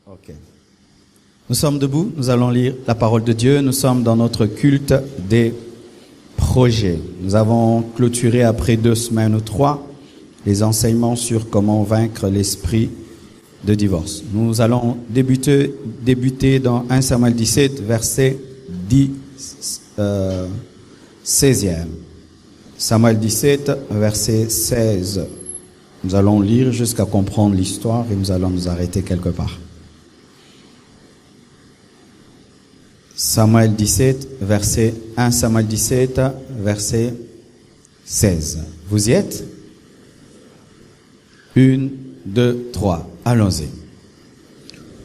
Ok. Nous sommes debout, nous allons lire la parole de Dieu. Nous sommes dans notre culte des projets. Nous avons clôturé après 2 semaines ou 3 les enseignements sur comment vaincre l'esprit de divorce. Nous allons débuter dans 1 Samuel 17, verset 16e. Samuel 17, verset 16. Nous allons lire jusqu'à comprendre l'histoire et nous allons nous arrêter quelque part. Samuel 17, verset 1 Samuel 17, verset 16. Vous y êtes? 1, 2, 3. Allons-y.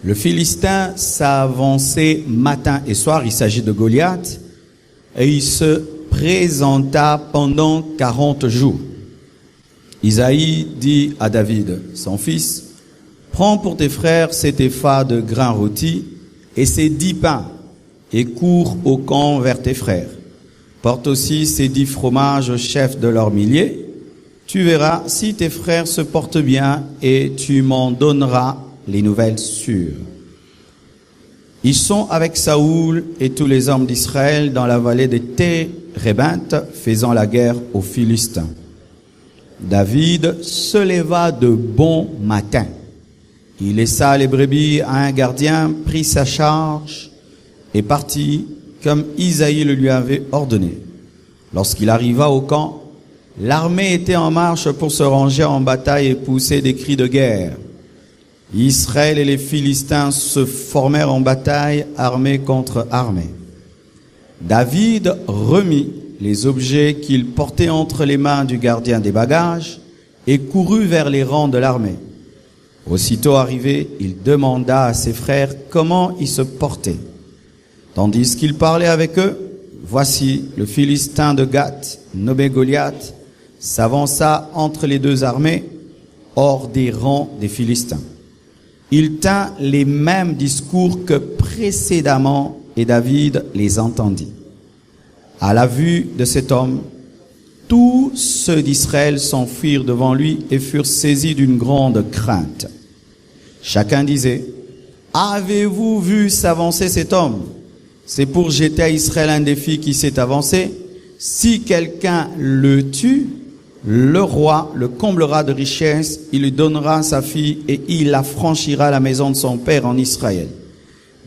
Le Philistin s'avançait matin et soir, il s'agit de Goliath, et il se présenta pendant 40 jours. Isaïe dit à David, son fils, « Prends pour tes frères cet épha de grains rôtis et ces 10 pains, et cours au camp vers tes frères. Porte aussi ces 10 fromages au chef de leurs milliers. Tu verras si tes frères se portent bien et tu m'en donneras les nouvelles sûres. » Ils sont avec Saoul et tous les hommes d'Israël dans la vallée de Térébinthe, faisant la guerre aux Philistins. David se leva de bon matin. Il laissa les brebis à un gardien, prit sa charge et partit comme Isaïe le lui avait ordonné. Lorsqu'il arriva au camp, l'armée était en marche pour se ranger en bataille et pousser des cris de guerre. Israël et les Philistins se formèrent en bataille, armée contre armée. David remit les objets qu'il portait entre les mains du gardien des bagages et courut vers les rangs de l'armée. Aussitôt arrivé, il demanda à ses frères comment ils se portaient. Tandis qu'il parlait avec eux, voici le Philistin de Gath, nommé Goliath, s'avança entre les 2 armées, hors des rangs des Philistins. Il tint les mêmes discours que précédemment et David les entendit. À la vue de cet homme, tous ceux d'Israël s'enfuirent devant lui et furent saisis d'une grande crainte. Chacun disait, « Avez-vous vu s'avancer cet homme ? C'est pour jeter à Israël un défi qui s'est avancé. Si quelqu'un le tue, le roi le comblera de richesses, il lui donnera sa fille et il affranchira la maison de son père en Israël. »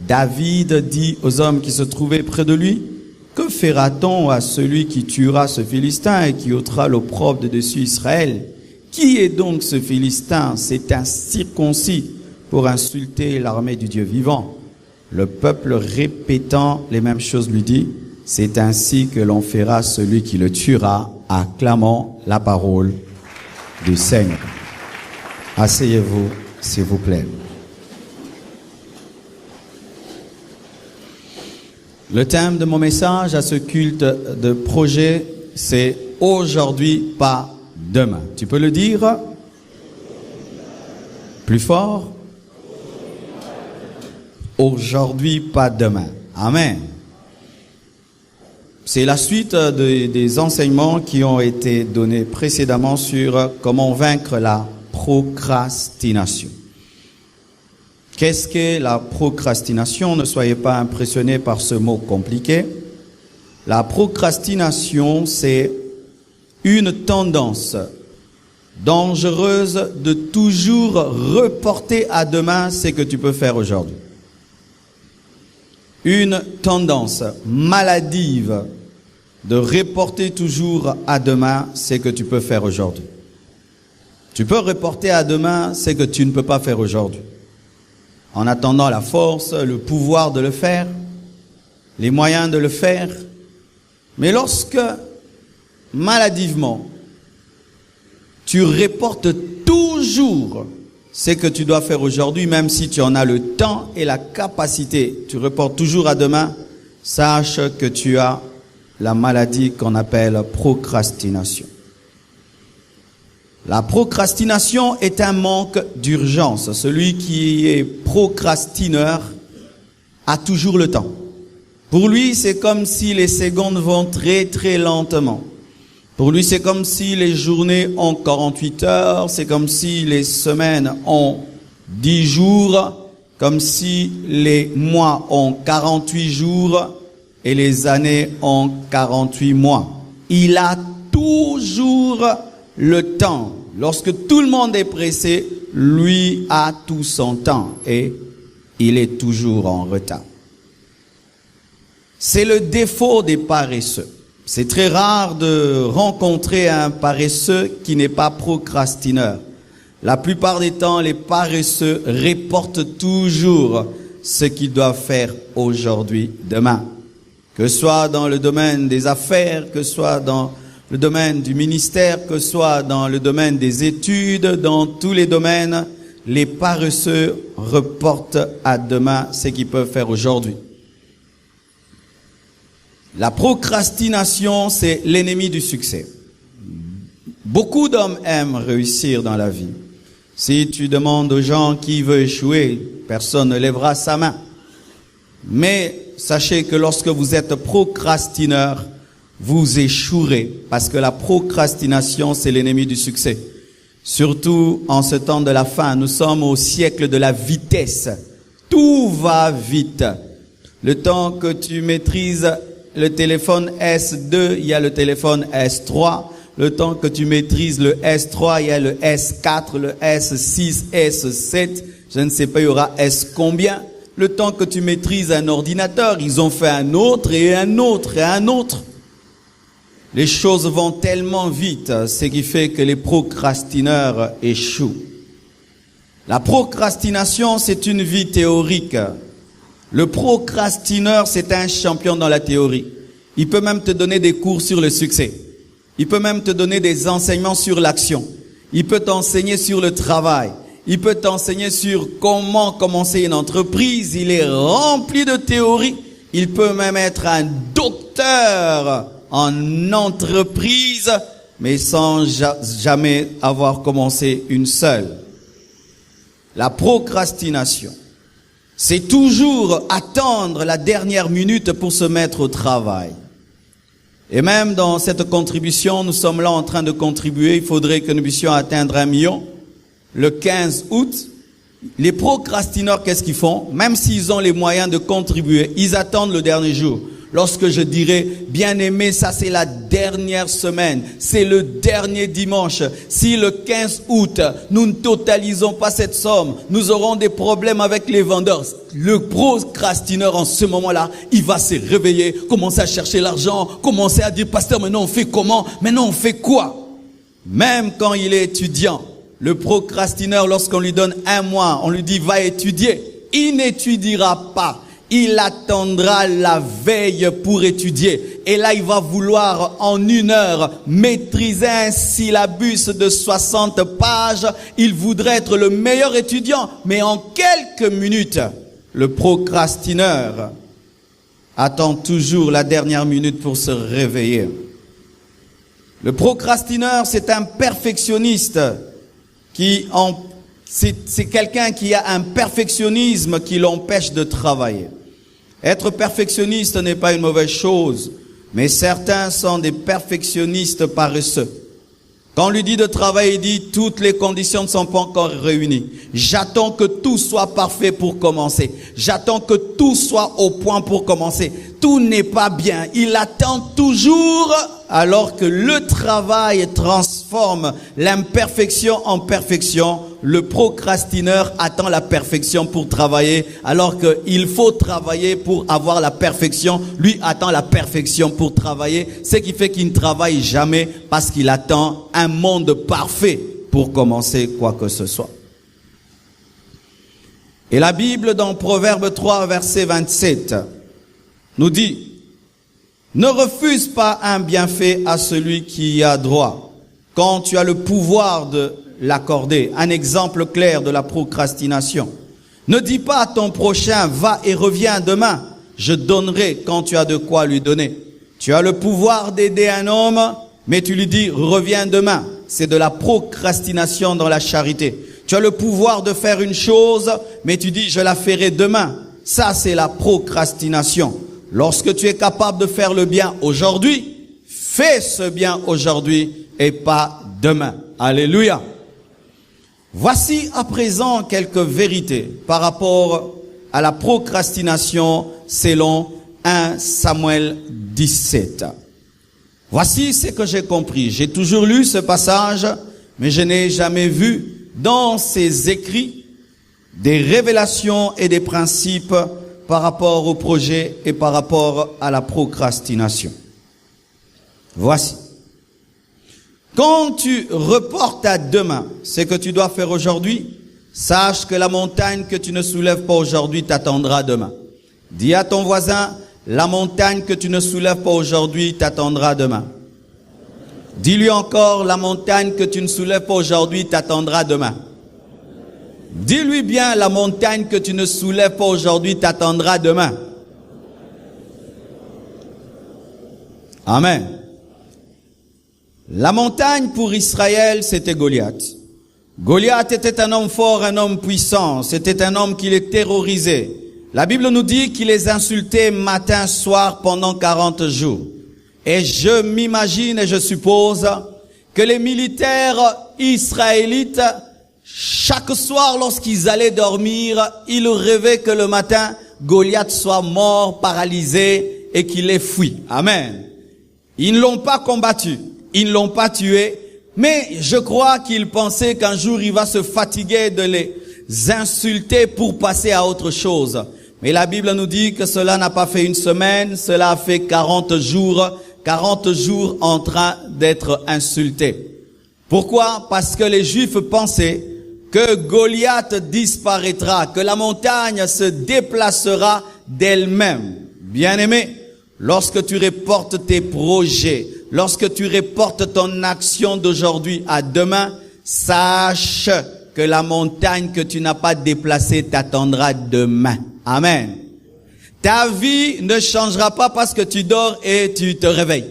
David dit aux hommes qui se trouvaient près de lui, « Que fera-t-on à celui qui tuera ce Philistin et qui ôtera l'opprobre de dessus Israël? Qui est donc ce Philistin? C'est un circoncis pour insulter l'armée du Dieu vivant. » Le peuple répétant les mêmes choses lui dit, « C'est ainsi que l'on fera celui qui le tuera, acclamant la parole du Seigneur. » Asseyez-vous, s'il vous plaît. Le thème de mon message à ce culte de projet, c'est « Aujourd'hui, pas demain ». Tu peux le dire plus fort? Aujourd'hui, pas demain. Amen. C'est la suite des enseignements qui ont été donnés précédemment sur comment vaincre la procrastination. Qu'est-ce que la procrastination? Ne soyez pas impressionnés par ce mot compliqué. La procrastination, c'est une tendance dangereuse de toujours reporter à demain ce que tu peux faire aujourd'hui. Une tendance maladive de reporter toujours à demain ce que tu peux faire aujourd'hui. Tu peux reporter à demain ce que tu ne peux pas faire aujourd'hui. En attendant la force, le pouvoir de le faire, les moyens de le faire. Mais lorsque, maladivement, tu reportes toujours ce que tu dois faire aujourd'hui, même si tu en as le temps et la capacité, tu reportes toujours à demain, sache que tu as la maladie qu'on appelle procrastination. La procrastination est un manque d'urgence. Celui qui est procrastineur a toujours le temps. Pour lui, c'est comme si les secondes vont très très lentement. Pour lui, c'est comme si les journées ont 48 heures, c'est comme si les semaines ont 10 jours. comme si les mois ont 48 jours et les années ont 48 mois. Il a toujours le temps. Lorsque tout le monde est pressé, lui a tout son temps et il est toujours en retard. C'est le défaut des paresseux. C'est très rare de rencontrer un paresseux qui n'est pas procrastineur. La plupart des temps, les paresseux reportent toujours ce qu'ils doivent faire aujourd'hui, demain. Que ce soit dans le domaine des affaires, que ce soit dans le domaine du ministère, que ce soit dans le domaine des études, dans tous les domaines, les paresseux reportent à demain ce qu'ils peuvent faire aujourd'hui. La procrastination, c'est l'ennemi du succès. Beaucoup d'hommes aiment réussir dans la vie. Si tu demandes aux gens qui veut échouer, personne ne lèvera sa main. Mais sachez que lorsque vous êtes procrastineur, vous échouerez, parce que la procrastination, c'est l'ennemi du succès. Surtout en ce temps de la fin, nous sommes au siècle de la vitesse. Tout va vite. Le temps que tu maîtrises le téléphone S2, il y a le téléphone S3. Le temps que tu maîtrises le S3, il y a le S4, le S6, S7. Je ne sais pas, il y aura S combien. Le temps que tu maîtrises un ordinateur, ils ont fait un autre et un autre et un autre. Les choses vont tellement vite, ce qui fait que les procrastineurs échouent. La procrastination, c'est une vie théorique. Le procrastineur, c'est un champion dans la théorie. Il peut même te donner des cours sur le succès. Il peut même te donner des enseignements sur l'action. Il peut t'enseigner sur le travail. Il peut t'enseigner sur comment commencer une entreprise. Il est rempli de théories. Il peut même être un docteur en entreprise, mais sans jamais avoir commencé une seule. La procrastination, c'est toujours attendre la dernière minute pour se mettre au travail. Et même dans cette contribution, nous sommes là en train de contribuer. Il faudrait que nous puissions atteindre 1 million. Le 15 août, les procrastineurs, qu'est-ce qu'ils font? Même s'ils ont les moyens de contribuer, ils attendent le dernier jour. Lorsque je dirai, bien aimé, ça c'est la dernière semaine, c'est le dernier dimanche. Si le 15 août, nous ne totalisons pas cette somme, nous aurons des problèmes avec les vendeurs. Le procrastineur en ce moment-là, il va se réveiller, commencer à chercher l'argent, commencer à dire, pasteur, maintenant on fait comment? Maintenant on fait quoi? Même quand il est étudiant, le procrastineur, lorsqu'on lui donne 1 mois, on lui dit, va étudier, il n'étudiera pas. Il attendra la veille pour étudier. Et là, il va vouloir en 1 heure maîtriser un syllabus de 60 pages. Il voudrait être le meilleur étudiant. Mais en quelques minutes, le procrastineur attend toujours la dernière minute pour se réveiller. Le procrastineur, c'est un perfectionniste c'est quelqu'un qui a un perfectionnisme qui l'empêche de travailler. Être perfectionniste n'est pas une mauvaise chose, mais certains sont des perfectionnistes paresseux. Quand on lui dit de travailler, il dit toutes les conditions ne sont pas encore réunies. J'attends que tout soit parfait pour commencer. J'attends que tout soit au point pour commencer. Tout n'est pas bien. Il attend toujours, alors que le travail transforme l'imperfection en perfection. Le procrastineur attend la perfection pour travailler, alors qu'il faut travailler pour avoir la perfection. Lui attend la perfection pour travailler, ce qui fait qu'il ne travaille jamais parce qu'il attend un monde parfait pour commencer quoi que ce soit. Et la Bible, dans Proverbe 3, verset 27, nous dit, ne refuse pas un bienfait à celui qui y a droit, quand tu as le pouvoir de l'accorder. Un exemple clair de la procrastination. Ne dis pas à ton prochain, va et reviens demain. Je donnerai quand tu as de quoi lui donner. Tu as le pouvoir d'aider un homme, mais tu lui dis, reviens demain. C'est de la procrastination dans la charité. Tu as le pouvoir de faire une chose, mais tu dis, je la ferai demain. Ça, c'est la procrastination. Lorsque tu es capable de faire le bien aujourd'hui, fais ce bien aujourd'hui et pas demain. Alléluia. Voici à présent quelques vérités par rapport à la procrastination selon 1 Samuel 17. Voici ce que j'ai compris. J'ai toujours lu ce passage, mais je n'ai jamais vu dans ces écrits des révélations et des principes par rapport au projet et par rapport à la procrastination. Voici. Quand tu reportes à demain ce que tu dois faire aujourd'hui, sache que la montagne que tu ne soulèves pas aujourd'hui t'attendra demain. Dis à ton voisin, la montagne que tu ne soulèves pas aujourd'hui t'attendra demain. Dis-lui encore, la montagne que tu ne soulèves pas aujourd'hui t'attendra demain. Dis-lui bien, la montagne que tu ne soulèves pas aujourd'hui t'attendra demain. Amen. La montagne pour Israël, c'était Goliath. Goliath était un homme fort, un homme puissant. C'était un homme qui les terrorisait. La Bible nous dit qu'il les insultait matin, soir pendant 40 jours. Et je m'imagine et je suppose que les militaires israélites, chaque soir lorsqu'ils allaient dormir, ils rêvaient que le matin, Goliath soit mort, paralysé et qu'il ait fui. Amen. Ils ne l'ont pas combattu. Ils ne l'ont pas tué, mais je crois qu'il pensait qu'un jour il va se fatiguer de les insulter pour passer à autre chose. Mais la Bible nous dit que cela n'a pas fait une semaine, cela a fait 40 jours en train d'être insulté. Pourquoi? Parce que les Juifs pensaient que Goliath disparaîtra, que la montagne se déplacera d'elle-même. Bien-aimé, lorsque tu reportes tes projets, lorsque tu reportes ton action d'aujourd'hui à demain, sache que la montagne que tu n'as pas déplacée t'attendra demain. Amen. Ta vie ne changera pas parce que tu dors et tu te réveilles.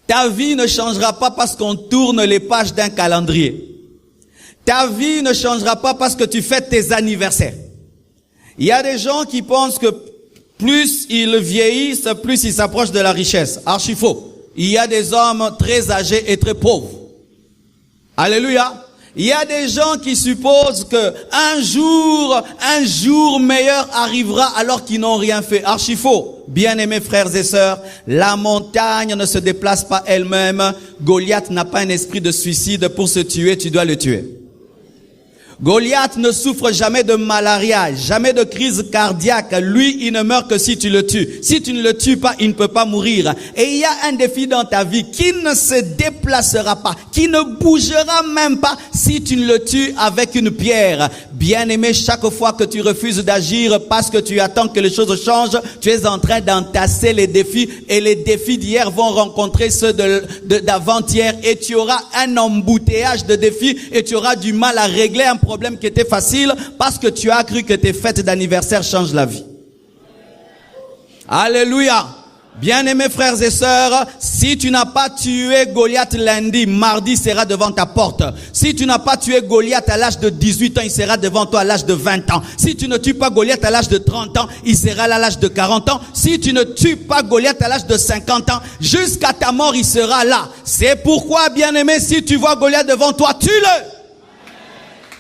Ta vie ne changera pas parce qu'on tourne les pages d'un calendrier. Ta vie ne changera pas parce que tu fêtes tes anniversaires. Il y a des gens qui pensent que plus ils vieillissent, plus ils s'approchent de la richesse. Archi faux. Il y a des hommes très âgés et très pauvres. Alléluia. Il y a des gens qui supposent que un jour meilleur arrivera alors qu'ils n'ont rien fait. Archi faux. Bien-aimés frères et sœurs, la montagne ne se déplace pas elle-même. Goliath n'a pas un esprit de suicide pour se tuer, tu dois le tuer. Goliath ne souffre jamais de malaria, jamais de crise cardiaque. Lui, il ne meurt que si tu le tues. Si tu ne le tues pas, il ne peut pas mourir. Et il y a un défi dans ta vie qui ne se déplacera pas, qui ne bougera même pas si tu ne le tues avec une pierre. Bien-aimé, chaque fois que tu refuses d'agir parce que tu attends que les choses changent, tu es en train d'entasser les défis et les défis d'hier vont rencontrer ceux d'avant-hier et tu auras un embouteillage de défis et tu auras du mal à régler un problème qui était facile parce que tu as cru que tes fêtes d'anniversaire changent la vie. Alléluia. Bien-aimés frères et sœurs, si tu n'as pas tué Goliath lundi, mardi sera devant ta porte. Si tu n'as pas tué Goliath à l'âge de 18 ans, il sera devant toi à l'âge de 20 ans. Si tu ne tues pas Goliath à l'âge de 30 ans, il sera là à l'âge de 40 ans. Si tu ne tues pas Goliath à l'âge de 50 ans, jusqu'à ta mort, il sera là. C'est pourquoi, bien-aimé, si tu vois Goliath devant toi, tue-le.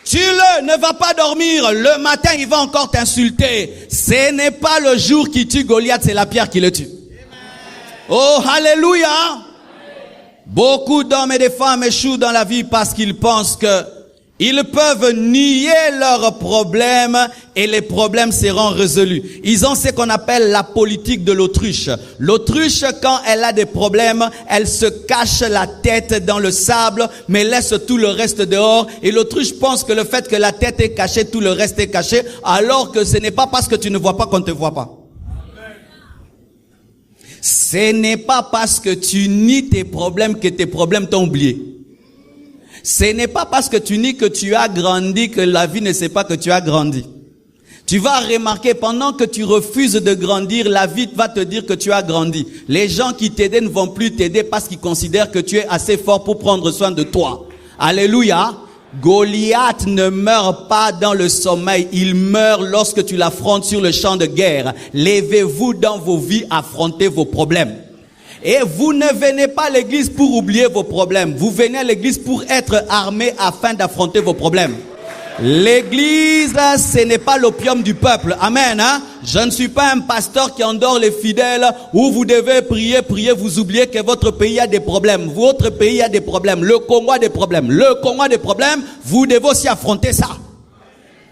Tue-le, ne va pas dormir. Le matin, il va encore t'insulter. Ce n'est pas le jour qui tue Goliath, c'est la pierre qui le tue. Oh, alléluia. Beaucoup d'hommes et de femmes échouent dans la vie parce qu'ils pensent que ils peuvent nier leurs problèmes et les problèmes seront résolus. Ils ont ce qu'on appelle la politique de l'autruche. L'autruche, quand elle a des problèmes, elle se cache la tête dans le sable, mais laisse tout le reste dehors. Et l'autruche pense que le fait que la tête est cachée, tout le reste est caché, alors que ce n'est pas parce que tu ne vois pas qu'on ne te voit pas. Ce n'est pas parce que tu nies tes problèmes que tes problèmes t'ont oublié. Ce n'est pas parce que tu nies que tu as grandi que la vie ne sait pas que tu as grandi. Tu vas remarquer, pendant que tu refuses de grandir, la vie va te dire que tu as grandi. Les gens qui t'aidaient ne vont plus t'aider parce qu'ils considèrent que tu es assez fort pour prendre soin de toi. Alléluia. Goliath ne meurt pas dans le sommeil, il meurt lorsque tu l'affrontes sur le champ de guerre. Levez-vous dans vos vies, affrontez vos problèmes. Et vous ne venez pas à l'église pour oublier vos problèmes. Vous venez à l'église pour être armé afin d'affronter vos problèmes. L'église, ce n'est pas l'opium du peuple. Amen. Hein? Je ne suis pas un pasteur qui endort les fidèles où vous devez prier, vous oubliez que votre pays a des problèmes. Votre pays a des problèmes. Le Congo a des problèmes. Le Congo a des problèmes. Vous devez aussi affronter ça.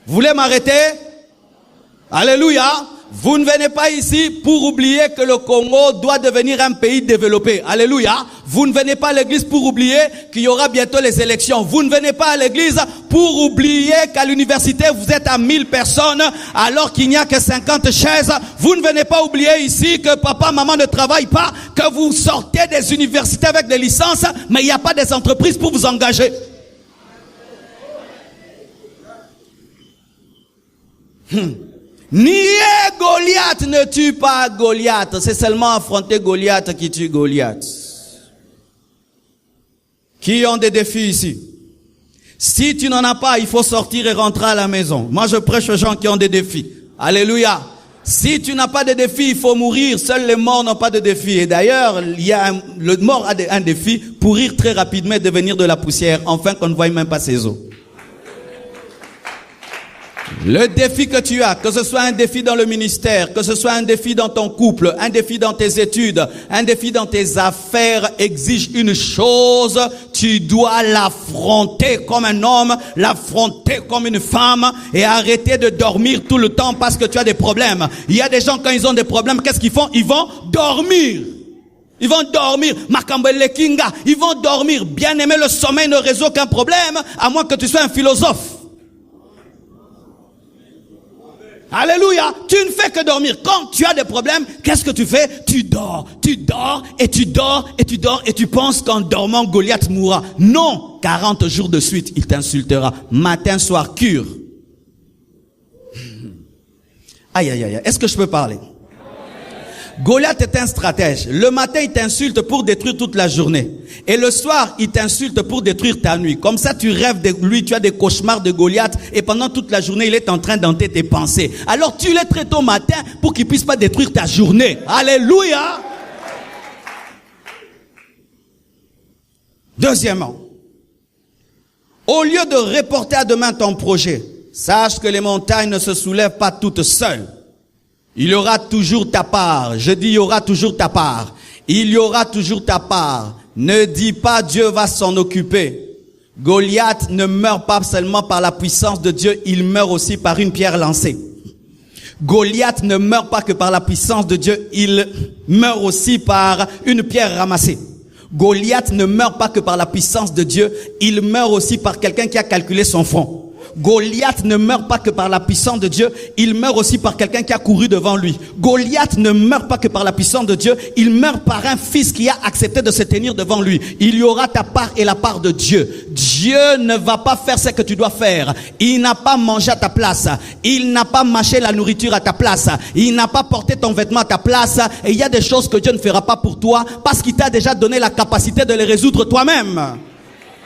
Vous voulez m'arrêter? Alléluia. Vous ne venez pas ici pour oublier que le Congo doit devenir un pays développé. Alléluia. Vous ne venez pas à l'église pour oublier qu'il y aura bientôt les élections. Vous ne venez pas à l'église pour oublier qu'à l'université vous êtes à 1000 personnes alors qu'il n'y a que 50 chaises. Vous ne venez pas oublier ici que papa, maman ne travaillent pas, que vous sortez des universités avec des licences, mais il n'y a pas des entreprises pour vous engager. Nier Goliath ne tue pas Goliath. C'est seulement affronter Goliath qui tue Goliath. Qui ont des défis ici? Si tu n'en as pas, il faut sortir et rentrer à la maison. Moi, je prêche aux gens qui ont des défis. Alléluia. Si tu n'as pas de défi, il faut mourir. Seuls les morts n'ont pas de défi. Et d'ailleurs, le mort a un défi, pourrir très rapidement et devenir de la poussière, enfin qu'on ne voie même pas ses os. Le défi que tu as, que ce soit un défi dans le ministère, que ce soit un défi dans ton couple, un défi dans tes études, un défi dans tes affaires, exige une chose, tu dois l'affronter comme un homme, l'affronter comme une femme et arrêter de dormir tout le temps parce que tu as des problèmes. Il y a des gens quand ils ont des problèmes, qu'est-ce qu'ils font? Ils vont dormir. Ils vont dormir. Makambele Kinga, ils vont dormir. Bien aimé, le sommeil ne résout aucun problème, à moins que tu sois un philosophe. Alléluia. Tu ne fais que dormir. Quand tu as des problèmes, qu'est-ce que tu fais? Tu dors et tu penses qu'en dormant Goliath mourra. Non, 40 jours de suite, il t'insultera. Matin, soir, cure. Aïe, aïe, aïe. Est-ce que je peux parler? Goliath est un stratège. Le matin, il t'insulte pour détruire toute la journée. Et le soir, il t'insulte pour détruire ta nuit. Comme ça, tu rêves de lui, tu as des cauchemars de Goliath. Et pendant toute la journée, il est en train d'hanter tes pensées. Alors, tu l'es très tôt matin pour qu'il puisse pas détruire ta journée. Alléluia! Deuxièmement, au lieu de reporter à demain ton projet, sache que les montagnes ne se soulèvent pas toutes seules. Il y aura toujours ta part. Je dis, il y aura toujours ta part. Il y aura toujours ta part. Ne dis pas Dieu va s'en occuper. Goliath ne meurt pas seulement par la puissance de Dieu, il meurt aussi par une pierre lancée. Goliath ne meurt pas que par la puissance de Dieu, il meurt aussi par une pierre ramassée. Goliath ne meurt pas que par la puissance de Dieu, il meurt aussi par quelqu'un qui a calculé son front. Goliath ne meurt pas que par la puissance de Dieu, il meurt aussi par quelqu'un qui a couru devant lui. Goliath ne meurt pas que par la puissance de Dieu, il meurt par un fils qui a accepté de se tenir devant lui. Il y aura ta part et la part de Dieu. Dieu ne va pas faire ce que tu dois faire. Il n'a pas mangé à ta place. Il n'a pas mâché la nourriture à ta place. Il n'a pas porté ton vêtement à ta place. Et il y a des choses que Dieu ne fera pas pour toi parce qu'il t'a déjà donné la capacité de les résoudre toi-même.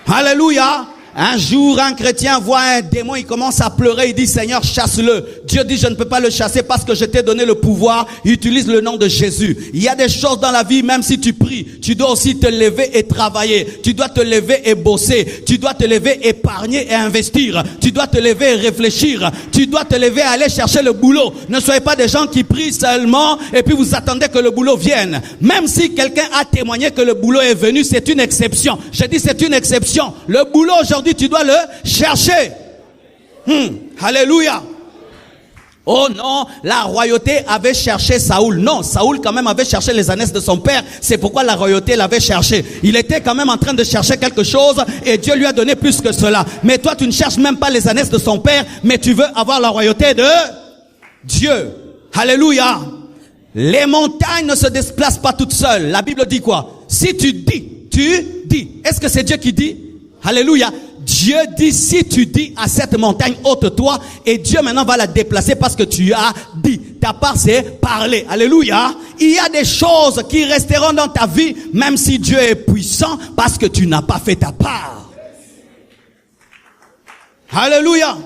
Alléluia. Un jour, un chrétien voit un démon, il commence à pleurer, il dit, Seigneur, chasse-le. Dieu dit, je ne peux pas le chasser parce que je t'ai donné le pouvoir. Il utilise le nom de Jésus. Il y a des choses dans la vie, même si tu pries, tu dois aussi te lever et travailler. Tu dois te lever et bosser. Tu dois te lever, épargner et investir. Tu dois te lever et réfléchir. Tu dois te lever et aller chercher le boulot. Ne soyez pas des gens qui prient seulement et puis vous attendez que le boulot vienne. Même si quelqu'un a témoigné que le boulot est venu, c'est une exception. Je dis c'est une exception. Le boulot aujourd'hui, tu dois le chercher. Alléluia. Oh non, la royauté avait cherché Saoul. Non, Saoul quand même avait cherché les ânesses de son père. C'est pourquoi la royauté l'avait cherché. Il était quand même en train de chercher quelque chose et Dieu lui a donné plus que cela. Mais toi, tu ne cherches même pas les ânesses de son père, mais tu veux avoir la royauté de Dieu. Alléluia. Les montagnes ne se déplacent pas toutes seules. La Bible dit quoi? Si tu dis, tu dis. Est-ce que c'est Dieu qui dit? Alléluia. Dieu dit, si tu dis à cette montagne, ôte-toi, et Dieu maintenant va la déplacer parce que tu as dit. Ta part, c'est parler. Alléluia. Il y a des choses qui resteront dans ta vie, même si Dieu est puissant, parce que tu n'as pas fait ta part. Alléluia.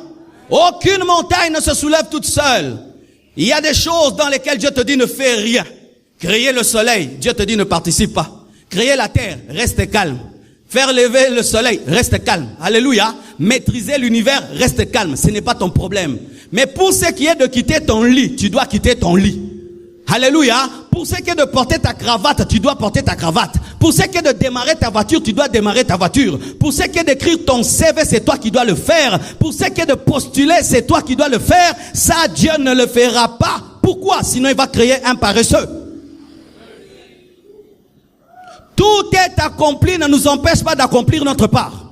Aucune montagne ne se soulève toute seule. Il y a des choses dans lesquelles Dieu te dit, ne fais rien. Créer le soleil, Dieu te dit ne participe pas. Créer la terre, reste calme. Faire lever le soleil, reste calme. Alléluia. Maîtriser l'univers, reste calme. Ce n'est pas ton problème. Mais pour ce qui est de quitter ton lit, tu dois quitter ton lit. Alléluia. Pour ce qui est de porter ta cravate, tu dois porter ta cravate. Pour ce qui est de démarrer ta voiture, tu dois démarrer ta voiture. Pour ce qui est d'écrire ton CV, c'est toi qui dois le faire. Pour ce qui est de postuler, c'est toi qui dois le faire. Ça, Dieu ne le fera pas. Pourquoi? Sinon, il va créer un paresseux. Tout est accompli, ne nous empêche pas d'accomplir notre part.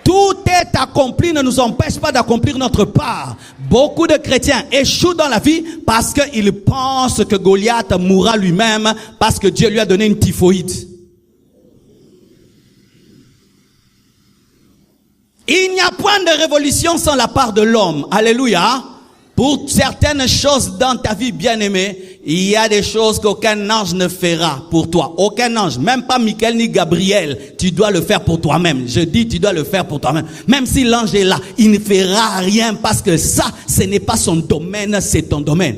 Tout est accompli, ne nous empêche pas d'accomplir notre part. Beaucoup de chrétiens échouent dans la vie parce qu'ils pensent que Goliath mourra lui-même parce que Dieu lui a donné une typhoïde. Il n'y a point de révolution sans la part de l'homme. Alléluia. Pour certaines choses dans ta vie, bien-aimée, il y a des choses qu'aucun ange ne fera pour toi. Aucun ange, même pas Michael ni Gabriel. Tu dois le faire pour toi-même. Je dis, tu dois le faire pour toi-même. Même si l'ange est là, il ne fera rien parce que ça, ce n'est pas son domaine, c'est ton domaine.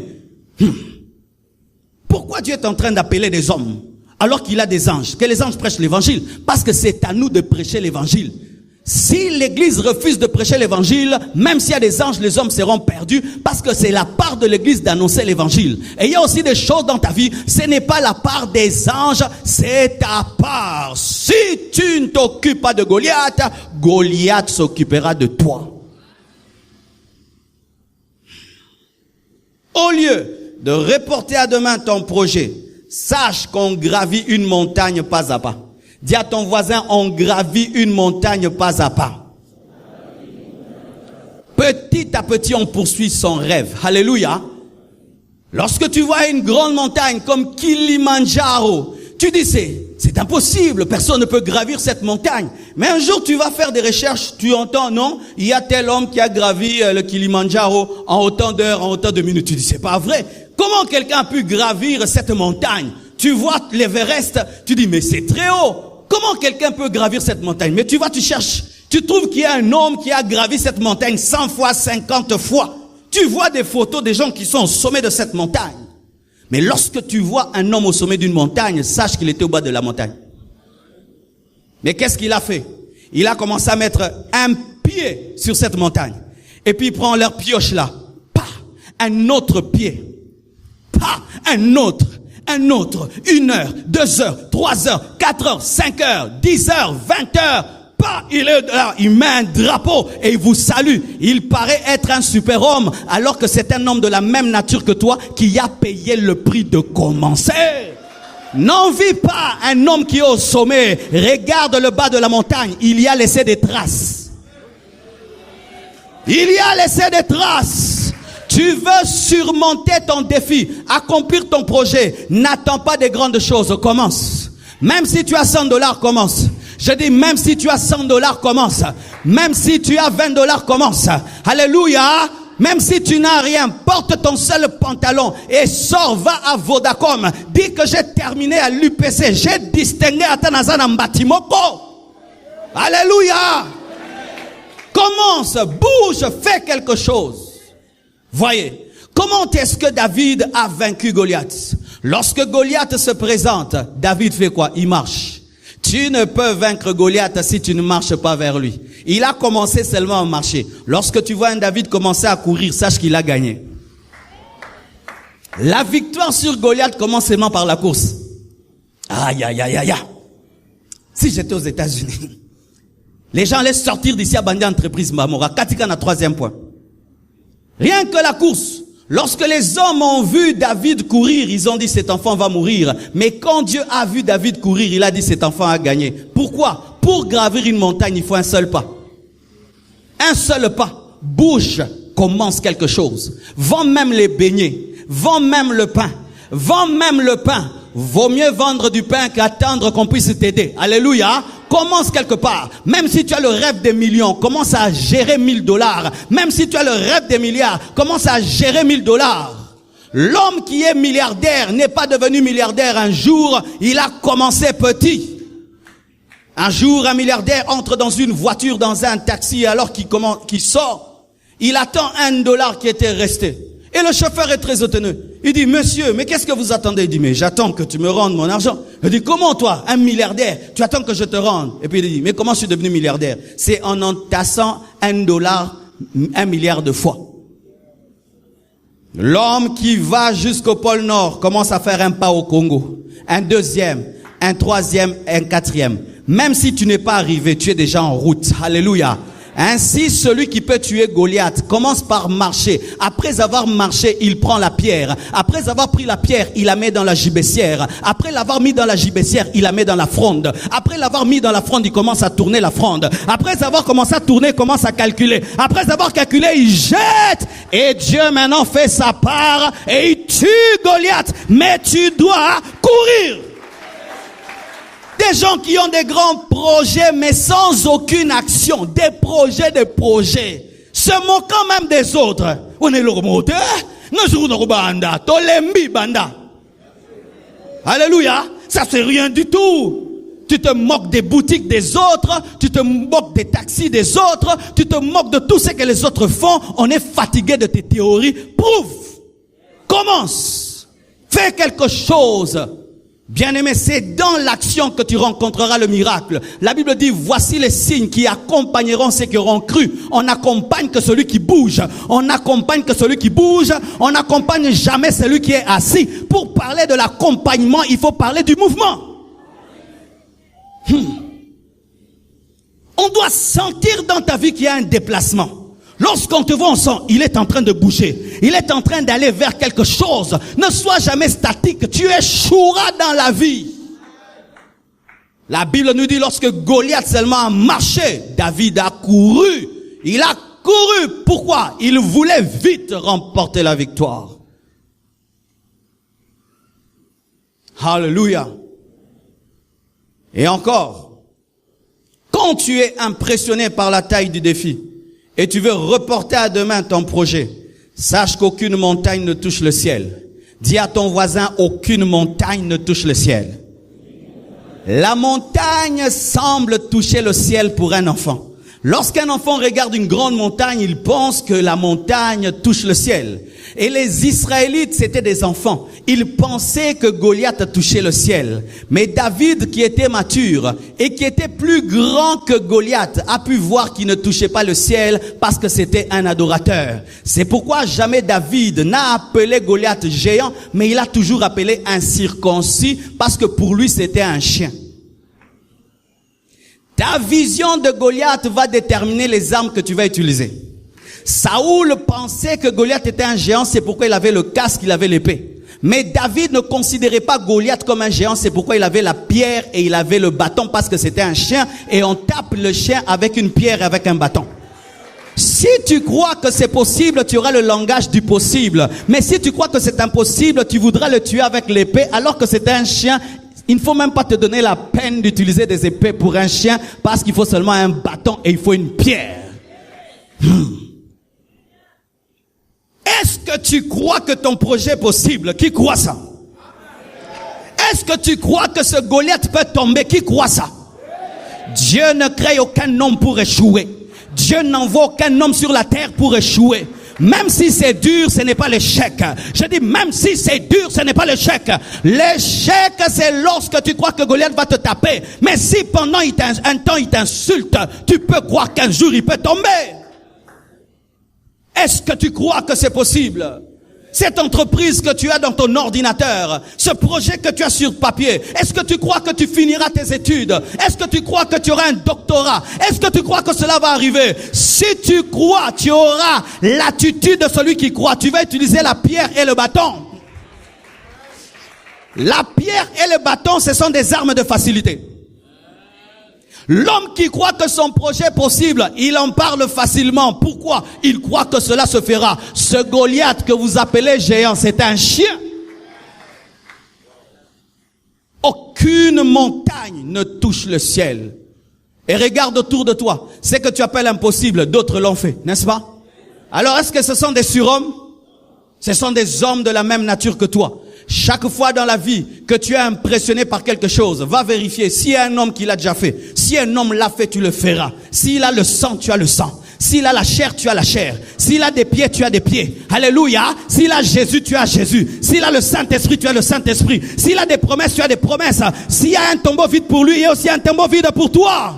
Pourquoi Dieu est en train d'appeler des hommes alors qu'il a des anges? Que les anges prêchent l'évangile. Parce que c'est à nous de prêcher l'évangile. Si l'église refuse de prêcher l'évangile, même s'il y a des anges, les hommes seront perdus parce que c'est la part de l'église d'annoncer l'évangile. Et il y a aussi des choses dans ta vie, ce n'est pas la part des anges, c'est ta part. Si tu ne t'occupes pas de Goliath, Goliath s'occupera de toi. Au lieu de reporter à demain ton projet, sache qu'on gravit une montagne pas à pas. Dis à ton voisin, on gravit une montagne pas à pas. Petit à petit, on poursuit son rêve. Alléluia. Lorsque tu vois une grande montagne comme Kilimandjaro, tu dis c'est impossible, personne ne peut gravir cette montagne. Mais un jour, tu vas faire des recherches, tu entends, non, il y a tel homme qui a gravi le Kilimandjaro en autant d'heures, en autant de minutes. Tu dis, c'est pas vrai. Comment quelqu'un a pu gravir cette montagne? Tu vois l'Everest, tu dis, mais c'est très haut. Comment quelqu'un peut gravir cette montagne? Mais tu vas, tu cherches, tu trouves qu'il y a un homme qui a gravi cette montagne 100 fois, 50 fois. Tu vois des photos des gens qui sont au sommet de cette montagne. Mais lorsque tu vois un homme au sommet d'une montagne, sache qu'il était au bas de la montagne. Mais qu'est-ce qu'il a fait? Il a commencé à mettre un pied sur cette montagne. Et puis il prend leur pioche là. Pas un autre pied. Pas un autre. 1 heure, 2 heures, 3 heures, 4 heures, 5 heures, 10 heures, 20 heures. Pas, il est là, il met un drapeau et il vous salue. Il paraît être un super-homme alors que c'est un homme de la même nature que toi qui a payé le prix de commencer. N'envie pas un homme qui est au sommet. Regarde le bas de la montagne. Il y a laissé des traces. Il y a laissé des traces. Tu veux surmonter ton défi, accomplir ton projet. N'attends pas des grandes choses, commence. Même si tu as $100, commence. Je dis, même si tu as $100, commence. Même si tu as $20, commence. Alléluia. Même si tu n'as rien, porte ton seul pantalon et sors, va à Vodacom. Dis que j'ai terminé à l'UPC. J'ai distingué à Tanazana Mbatimoko. Alléluia. Commence, bouge, fais quelque chose. Voyez, comment est-ce que David a vaincu Goliath? Lorsque Goliath se présente, David fait quoi? Il marche. Tu ne peux vaincre Goliath si tu ne marches pas vers lui. Il a commencé seulement à marcher. Lorsque tu vois un David commencer à courir, sache qu'il a gagné. La victoire sur Goliath commence seulement par la course. Aïe, aïe, aïe, aïe. Si j'étais aux États-Unis, les gens allaient sortir d'ici à Bandi Entreprise Mamora. Katika na 3e point. Rien que la course. Lorsque les hommes ont vu David courir, ils ont dit cet enfant va mourir. Mais quand Dieu a vu David courir, il a dit cet enfant a gagné. Pourquoi? Pour gravir une montagne, il faut un seul pas. Un seul pas. Bouge, commence quelque chose. Vends même les beignets. Vends même le pain. Vends même le pain. Vaut mieux vendre du pain qu'attendre qu'on puisse t'aider. Alléluia. Commence quelque part. Même si tu as le rêve des millions, commence à gérer $1000. Même si tu as le rêve des milliards, commence à gérer $1000. L'homme qui est milliardaire n'est pas devenu milliardaire un jour, il a commencé petit. Un jour, un milliardaire entre dans une voiture, dans un taxi, alors qu'il sort, il attend $1 qui était resté. Et le chauffeur est très étonné. Il dit, monsieur, mais qu'est-ce que vous attendez? Il dit, mais j'attends que tu me rendes mon argent. Il dit, comment toi, un milliardaire, tu attends que je te rende? Et puis il dit, mais comment je suis devenu milliardaire? C'est en entassant $1 1 milliard de fois. L'homme qui va jusqu'au pôle Nord commence à faire un pas au Congo, un deuxième, un troisième, un quatrième. Même si tu n'es pas arrivé, tu es déjà en route. Alléluia. Ainsi, celui qui peut tuer Goliath commence par marcher. Après avoir marché, il prend la pierre. Après avoir pris la pierre, il la met dans la gibecière. Après l'avoir mis dans la gibecière, il la met dans la fronde. Après l'avoir mis dans la fronde, il commence à tourner la fronde. Après avoir commencé à tourner, il commence à calculer. Après avoir calculé, il jette. Et Dieu maintenant fait sa part et il tue Goliath. Mais tu dois courir. Des gens qui ont des grands projets mais sans aucune action. Des projets. Se moquant même des autres. On est le remonté. Alléluia. Ça c'est rien du tout. Tu te moques des boutiques des autres. Tu te moques des taxis des autres. Tu te moques de tout ce que les autres font. On est fatigué de tes théories. Prouve. Commence. Fais quelque chose. Bien-aimé, c'est dans l'action que tu rencontreras le miracle. La Bible dit, voici les signes qui accompagneront ceux qui auront cru. On n'accompagne que celui qui bouge. On n'accompagne que celui qui bouge. On n'accompagne jamais celui qui est assis. Pour parler de l'accompagnement, il faut parler du mouvement. On doit sentir dans ta vie qu'il y a un déplacement. Lorsqu'on te voit, on sent, il est en train de bouger. Il est en train d'aller vers quelque chose. Ne sois jamais statique. Tu échoueras dans la vie. La Bible nous dit, lorsque Goliath seulement a marché, David a couru. Il a couru. Pourquoi? Il voulait vite remporter la victoire. Alléluia. Et encore, quand tu es impressionné par la taille du défi, et tu veux reporter à demain ton projet, sache qu'aucune montagne ne touche le ciel. Dis à ton voisin, aucune montagne ne touche le ciel. La montagne semble toucher le ciel pour un enfant. Lorsqu'un enfant regarde une grande montagne, il pense que la montagne touche le ciel. Et les Israélites, c'était des enfants. Ils pensaient que Goliath touchait le ciel. Mais David, qui était mature et qui était plus grand que Goliath, a pu voir qu'il ne touchait pas le ciel parce que c'était un adorateur. C'est pourquoi jamais David n'a appelé Goliath géant, mais il a toujours appelé incirconcis parce que pour lui, c'était un chien. Ta vision de Goliath va déterminer les armes que tu vas utiliser. Saoul pensait que Goliath était un géant, c'est pourquoi il avait le casque, il avait l'épée. Mais David ne considérait pas Goliath comme un géant, c'est pourquoi il avait la pierre et il avait le bâton parce que c'était un chien et on tape le chien avec une pierre et avec un bâton. Si tu crois que c'est possible, tu auras le langage du possible. Mais si tu crois que c'est impossible, tu voudras le tuer avec l'épée alors que c'est un chien. Il ne faut même pas te donner la peine d'utiliser des épées pour un chien parce qu'il faut seulement un bâton et il faut une pierre. Est-ce que tu crois que ton projet est possible? Qui croit ça? Est-ce que tu crois que ce Goliath peut tomber? Qui croit ça? Dieu ne crée aucun homme pour échouer. Dieu n'envoie aucun homme sur la terre pour échouer. Même si c'est dur, ce n'est pas l'échec. Je dis même si c'est dur, ce n'est pas l'échec. L'échec, c'est lorsque tu crois que Goliath va te taper. Mais si pendant un temps il t'insulte, tu peux croire qu'un jour il peut tomber. Est-ce que tu crois que c'est possible? Cette entreprise que tu as dans ton ordinateur, ce projet que tu as sur papier, est-ce que tu crois que tu finiras tes études? Est-ce que tu crois que tu auras un doctorat? Est-ce que tu crois que cela va arriver? Si tu crois, tu auras l'attitude de celui qui croit. Tu vas utiliser la pierre et le bâton. La pierre et le bâton, ce sont des armes de facilité. L'homme qui croit que son projet est possible, il en parle facilement. Pourquoi? Il croit que cela se fera. Ce Goliath que vous appelez géant, c'est un chien. Aucune montagne ne touche le ciel. Et regarde autour de toi. Ce que tu appelles impossible, d'autres l'ont fait, n'est-ce pas? Alors est-ce que ce sont des surhommes? Ce sont des hommes de la même nature que toi. Chaque fois dans la vie que tu es impressionné par quelque chose, va vérifier s'il y a un homme qui l'a déjà fait. Si un homme l'a fait, tu le feras. S'il a le sang, tu as le sang. S'il a la chair, tu as la chair. S'il a des pieds, tu as des pieds. Alléluia. S'il a Jésus, tu as Jésus. S'il a le Saint-Esprit, tu as le Saint-Esprit. S'il a des promesses, tu as des promesses. S'il y a un tombeau vide pour lui, il y a aussi un tombeau vide pour toi.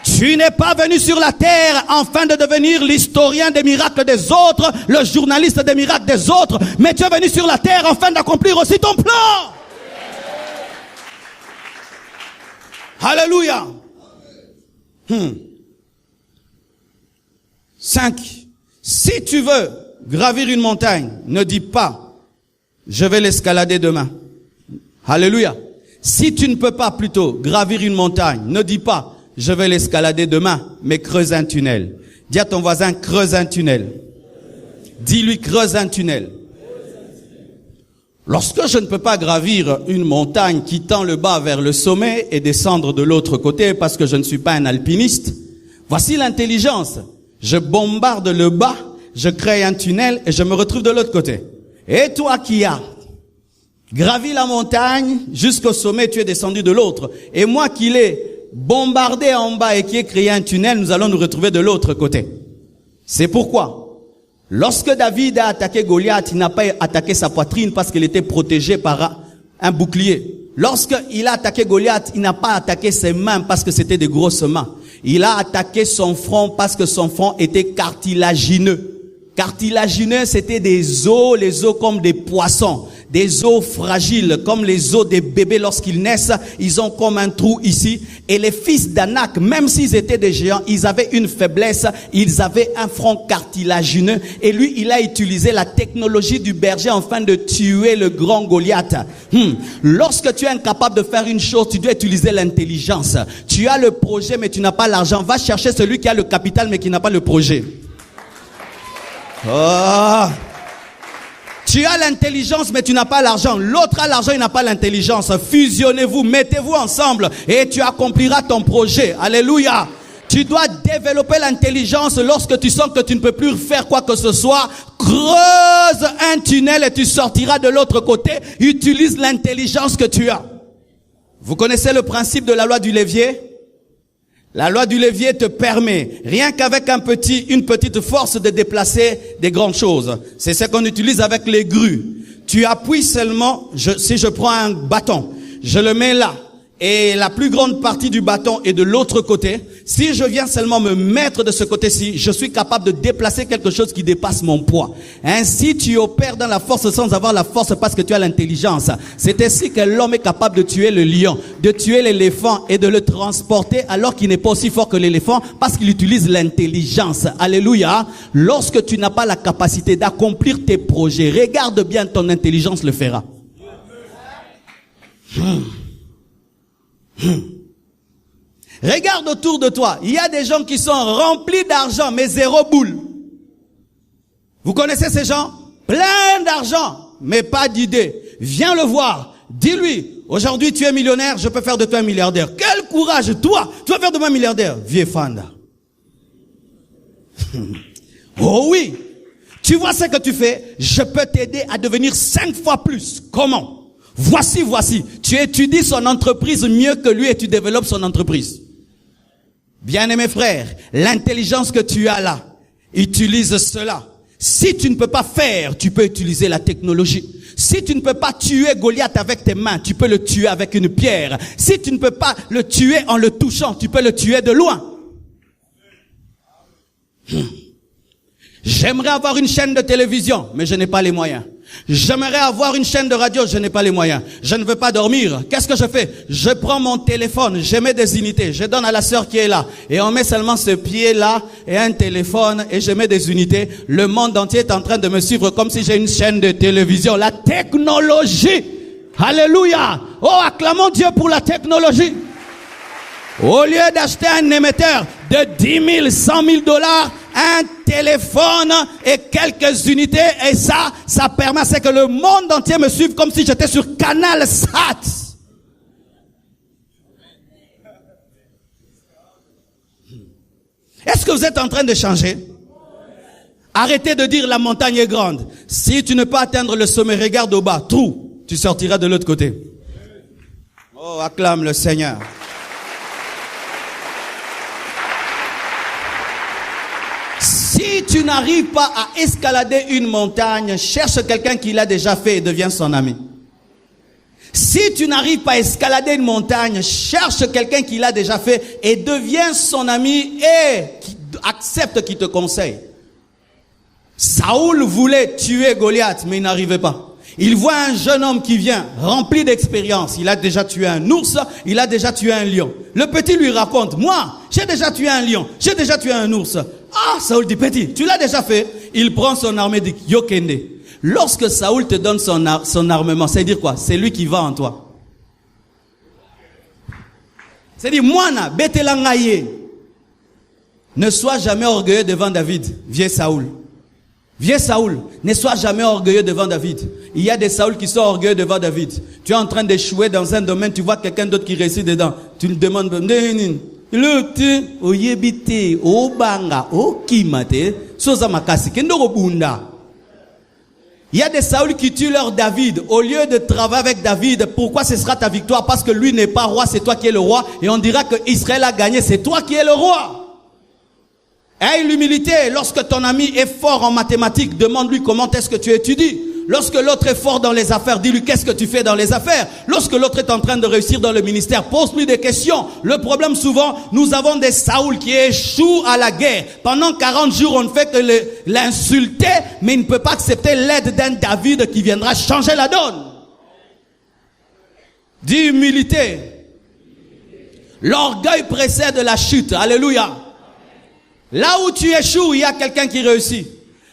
Tu n'es pas venu sur la terre afin de devenir l'historien des miracles des autres, le journaliste des miracles des autres, mais tu es venu sur la terre afin d'accomplir aussi ton plan. Alléluia. 5. Si tu veux gravir une montagne, ne dis pas, je vais l'escalader demain. Alléluia. Si tu ne peux pas plutôt gravir une montagne, ne dis pas, je vais l'escalader demain, mais creuse un tunnel. Dis à ton voisin, creuse un tunnel. Dis-lui, creuse un tunnel. Lorsque je ne peux pas gravir une montagne qui tend le bas vers le sommet et descendre de l'autre côté parce que je ne suis pas un alpiniste, voici l'intelligence. Je bombarde le bas, je crée un tunnel et je me retrouve de l'autre côté. Et toi qui as gravi la montagne jusqu'au sommet, tu es descendu de l'autre. Et moi qui l'ai bombardé en bas et qui ai créé un tunnel, nous allons nous retrouver de l'autre côté. C'est pourquoi lorsque David a attaqué Goliath, il n'a pas attaqué sa poitrine parce qu'il était protégé par un bouclier. Lorsqu'il a attaqué Goliath, il n'a pas attaqué ses mains parce que c'était des grosses mains. Il a attaqué son front parce que son front était cartilagineux. Cartilagineux, c'était des os, les os comme des poissons. Des os fragiles, comme les os des bébés lorsqu'ils naissent, ils ont comme un trou ici. Et les fils d'Anak, même s'ils étaient des géants, ils avaient une faiblesse, ils avaient un front cartilagineux. Et lui, il a utilisé la technologie du berger afin de tuer le grand Goliath. Lorsque tu es incapable de faire une chose, tu dois utiliser l'intelligence. Tu as le projet, mais tu n'as pas l'argent. Va chercher celui qui a le capital, mais qui n'a pas le projet. Oh! Tu as l'intelligence, mais tu n'as pas l'argent. L'autre a l'argent, il n'a pas l'intelligence. Fusionnez-vous, mettez-vous ensemble et tu accompliras ton projet. Alléluia. Tu dois développer l'intelligence lorsque tu sens que tu ne peux plus faire quoi que ce soit. Creuse un tunnel et tu sortiras de l'autre côté. Utilise l'intelligence que tu as. Vous connaissez le principe de la loi du levier? La loi du levier te permet, rien qu'avec une petite force, de déplacer des grandes choses. C'est ce qu'on utilise avec les grues. Tu appuies seulement, si je prends un bâton, je le mets là, et la plus grande partie du bâton est de l'autre côté. Si je viens seulement me mettre de ce côté-ci, je suis capable de déplacer quelque chose qui dépasse mon poids. Ainsi, tu opères dans la force sans avoir la force parce que tu as l'intelligence. C'est ainsi que l'homme est capable de tuer le lion, de tuer l'éléphant et de le transporter alors qu'il n'est pas aussi fort que l'éléphant parce qu'il utilise l'intelligence. Alléluia. Lorsque tu n'as pas la capacité d'accomplir tes projets, regarde bien, ton intelligence le fera. Regarde autour de toi, il y a des gens qui sont remplis d'argent mais zéro boule. Vous connaissez ces gens? Plein d'argent mais pas d'idée. Viens le voir, dis-lui, aujourd'hui tu es millionnaire, je peux faire de toi un milliardaire. Quel courage, toi, tu vas faire de moi un milliardaire. Vieux Fanda. Oh oui, tu vois ce que tu fais, je peux t'aider à devenir 5 fois plus. Comment? Voici. Tu étudies son entreprise mieux que lui et tu développes son entreprise. Bien-aimés frères, l'intelligence que tu as là, utilise cela. Si tu ne peux pas faire, tu peux utiliser la technologie. Si tu ne peux pas tuer Goliath avec tes mains, tu peux le tuer avec une pierre. Si tu ne peux pas le tuer en le touchant, tu peux le tuer de loin. J'aimerais avoir une chaîne de télévision, mais je n'ai pas les moyens. J'aimerais avoir une chaîne de radio, je n'ai pas les moyens. Je ne veux pas dormir. Qu'est-ce que je fais? Je prends mon téléphone, je mets des unités, je donne à la sœur qui est là. Et on met seulement ce pied-là et un téléphone et je mets des unités. Le monde entier est en train de me suivre comme si j'ai une chaîne de télévision. La technologie. Alléluia. Oh, acclamons Dieu pour la technologie. Au lieu d'acheter un émetteur de 10 000, 100 000 dollars, un téléphone et quelques unités, et ça permet à ce que le monde entier me suive comme si j'étais sur Canal Sat. Est-ce que vous êtes en train de changer? Arrêtez de dire la montagne est grande. Si tu ne peux atteindre le sommet, regarde au bas, trou, tu sortiras de l'autre côté. Oh, acclame le Seigneur. Si tu n'arrives pas à escalader une montagne, cherche quelqu'un qui l'a déjà fait et deviens son ami. Si tu n'arrives pas à escalader une montagne, cherche quelqu'un qui l'a déjà fait et deviens son ami et accepte qu'il te conseille. Saoul voulait tuer Goliath, mais il n'arrivait pas. Il voit un jeune homme qui vient, rempli d'expérience. Il a déjà tué un ours, il a déjà tué un lion. Le petit lui raconte, moi, j'ai déjà tué un lion, j'ai déjà tué un ours. Ah, Saoul dit, petit, tu l'as déjà fait? Il prend son armée, dit, Yokende. Lorsque Saoul te donne son armement, c'est dire quoi? C'est lui qui va en toi. C'est dire, Moana, Betelangaye. Ne sois jamais orgueilleux devant David, vieux Saoul. Viens Saoul, ne sois jamais orgueilleux devant David. Il y a des Saoul qui sont orgueilleux devant David. Tu es en train d'échouer dans un domaine, tu vois quelqu'un d'autre qui réussit dedans. Tu lui demandes, il y a des Saoul qui tuent leur David. Au lieu de travailler avec David, pourquoi ce sera ta victoire? Parce que lui n'est pas roi, c'est toi qui es le roi. Et on dira que Israël a gagné, c'est toi qui es le roi. Aie l'humilité. Lorsque ton ami est fort en mathématiques, demande-lui comment est-ce que tu étudies. Lorsque l'autre est fort dans les affaires, dis-lui qu'est-ce que tu fais dans les affaires. Lorsque l'autre est en train de réussir dans le ministère, pose-lui des questions. Le problème souvent, nous avons des Saoul qui échouent à la guerre. Pendant 40 jours, on ne fait que l'insulter, mais il ne peut pas accepter l'aide d'un David qui viendra changer la donne. Dis humilité. L'orgueil précède la chute. Alléluia. Là où tu échoues, il y a quelqu'un qui réussit.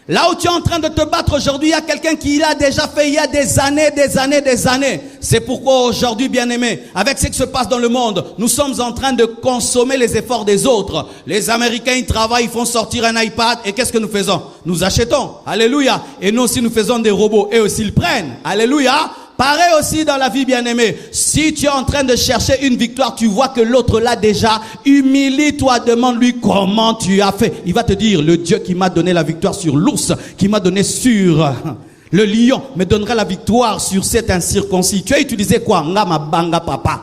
Là où tu es en train de te battre aujourd'hui, il y a quelqu'un qui l'a déjà fait il y a des années. C'est pourquoi aujourd'hui, bien-aimés, avec ce qui se passe dans le monde, nous sommes en train de consommer les efforts des autres. Les Américains, ils travaillent, ils font sortir un iPad. Et qu'est-ce que nous faisons? Nous achetons. Alléluia. Et nous aussi, nous faisons des robots. Et aussi, ils prennent. Alléluia. Pareil aussi dans la vie, bien-aimée. Si tu es en train de chercher une victoire, tu vois que l'autre l'a déjà. Humilie-toi, demande-lui comment tu as fait. Il va te dire, le Dieu qui m'a donné la victoire sur l'ours, qui m'a donné sur le lion, me donnera la victoire sur cet incirconcis. Tu as utilisé quoi? Ngama banga papa.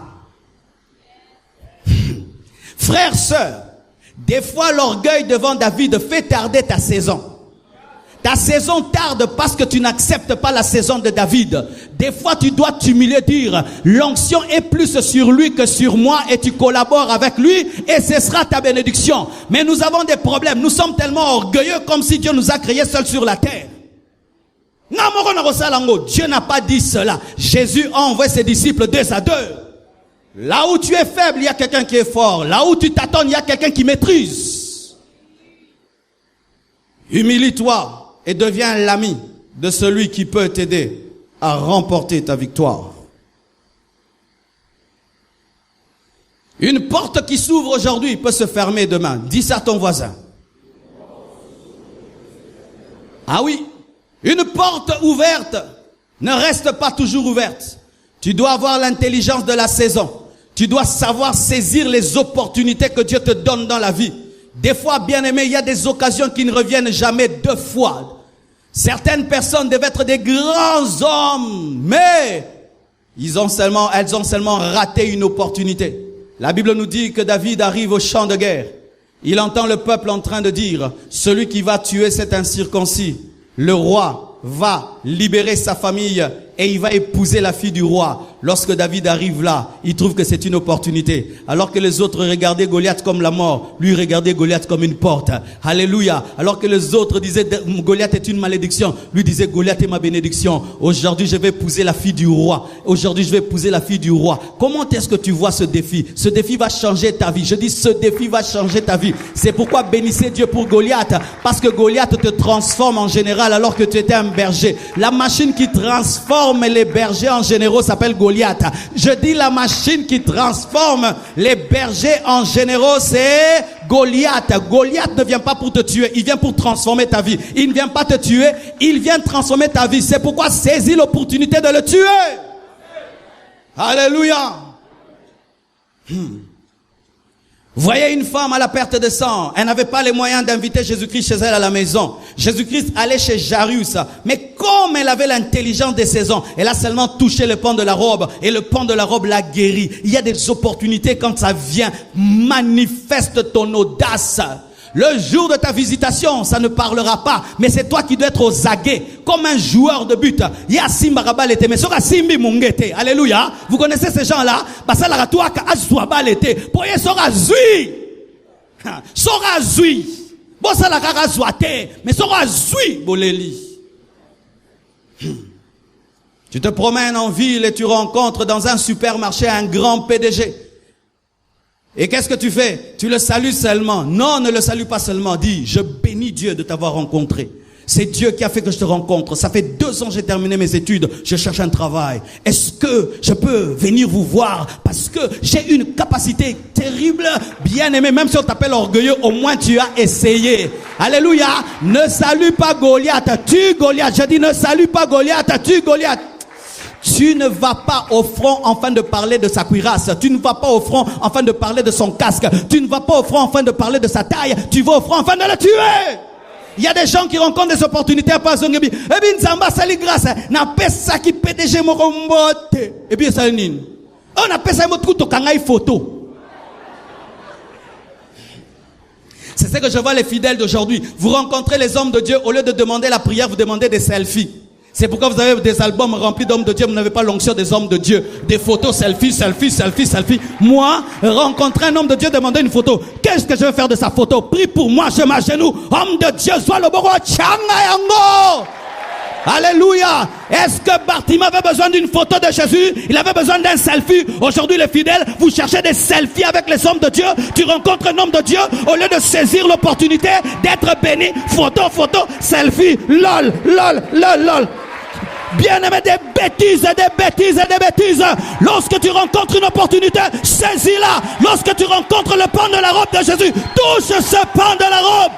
Frère, sœur, des fois l'orgueil devant David fait tarder ta saison. Ta saison tarde parce que tu n'acceptes pas la saison de David. Des fois, tu dois t'humilier, dire, l'onction est plus sur lui que sur moi et tu collabores avec lui et ce sera ta bénédiction. Mais nous avons des problèmes. Nous sommes tellement orgueilleux comme si Dieu nous a créés seuls sur la terre. Dieu n'a pas dit cela. Jésus a envoyé ses disciples 2 à 2. Là où tu es faible, il y a quelqu'un qui est fort. Là où tu t'attends, il y a quelqu'un qui maîtrise. Humilie-toi. Et deviens l'ami de celui qui peut t'aider à remporter ta victoire. Une porte qui s'ouvre aujourd'hui peut se fermer demain. Dis ça à ton voisin. Ah oui, une porte ouverte ne reste pas toujours ouverte. Tu dois avoir l'intelligence de la saison. Tu dois savoir saisir les opportunités que Dieu te donne dans la vie. Des fois, bien aimé, il y a des occasions qui ne reviennent jamais 2 fois. Certaines personnes devaient être des grands hommes, mais elles ont seulement raté une opportunité. La Bible nous dit que David arrive au champ de guerre. Il entend le peuple en train de dire, celui qui va tuer cet incirconcis, le roi va libérer sa famille et il va épouser la fille du roi. Lorsque David arrive là, il trouve que c'est une opportunité. Alors que les autres regardaient Goliath comme la mort, lui regardait Goliath comme une porte. Alléluia. Alors que les autres disaient Goliath est une malédiction, lui disait Goliath est ma bénédiction. Aujourd'hui, je vais épouser la fille du roi. Aujourd'hui, je vais épouser la fille du roi. Comment est-ce que tu vois ce défi? Ce défi va changer ta vie. Je dis ce défi va changer ta vie. C'est pourquoi bénissez Dieu pour Goliath. Parce que Goliath te transforme en général alors que tu étais un berger. La machine qui transforme les bergers en généraux s'appelle Goliath. Je dis la machine qui transforme les bergers en généraux, c'est Goliath. Goliath ne vient pas pour te tuer, il vient pour transformer ta vie. Il ne vient pas te tuer, il vient transformer ta vie. C'est pourquoi saisis l'opportunité de le tuer. Alléluia. Voyez une femme à la perte de sang. Elle n'avait pas les moyens d'inviter Jésus-Christ chez elle à la maison. Jésus-Christ allait chez Jairus. Mais comme elle avait l'intelligence des saisons, elle a seulement touché le pan de la robe. Et le pan de la robe l'a guéri. Il y a des opportunités quand ça vient. Manifeste ton audace. Le jour de ta visitation, ça ne parlera pas, mais c'est toi qui dois être aux aguets, comme un joueur de but. Alléluia. Vous connaissez ces gens-là? Tu te promènes en ville et tu rencontres dans un supermarché un grand PDG. Et qu'est-ce que tu fais? Tu le salues seulement. Non, ne le salue pas seulement. Dis, je bénis Dieu de t'avoir rencontré. C'est Dieu qui a fait que je te rencontre. Ça fait 2 ans que j'ai terminé mes études. Je cherche un travail. Est-ce que je peux venir vous voir? Parce que j'ai une capacité terrible. Bien aimé, même si on t'appelle orgueilleux, au moins tu as essayé. Alléluia. Ne salue pas Goliath. Tue Goliath. Je dis, ne salue pas Goliath. Tue Goliath. Tu ne vas pas au front afin de parler de sa cuirasse. Tu ne vas pas au front afin de parler de son casque. Tu ne vas pas au front afin de parler de sa taille. Tu vas au front afin de le tuer. Il y a des gens qui rencontrent des opportunités à passer. Et puis, Nzamba, sali grâce. N'a pas ça qui PDG morombote. Et puis, ça nine. On appelle ça moto kangai photo. C'est ce que je vois les fidèles d'aujourd'hui. Vous rencontrez les hommes de Dieu, au lieu de demander la prière, vous demandez des selfies. C'est pourquoi vous avez des albums remplis d'hommes de Dieu, vous n'avez pas l'onction des hommes de Dieu. Des photos, selfies. Moi, rencontrer un homme de Dieu, demander une photo. Qu'est-ce que je vais faire de sa photo? Prie pour moi, je m'agenouille. Homme de Dieu, sois le boro changayango. Alléluia. Est-ce que Bartimée avait besoin d'une photo de Jésus? Il avait besoin d'un selfie. Aujourd'hui, les fidèles, vous cherchez des selfies avec les hommes de Dieu. Tu rencontres un homme de Dieu, au lieu de saisir l'opportunité d'être béni. Photo, selfie. Lol. Bien aimé, des bêtises. Lorsque tu rencontres une opportunité, saisis-la. Lorsque tu rencontres le pan de la robe de Jésus, touche ce pan de la robe.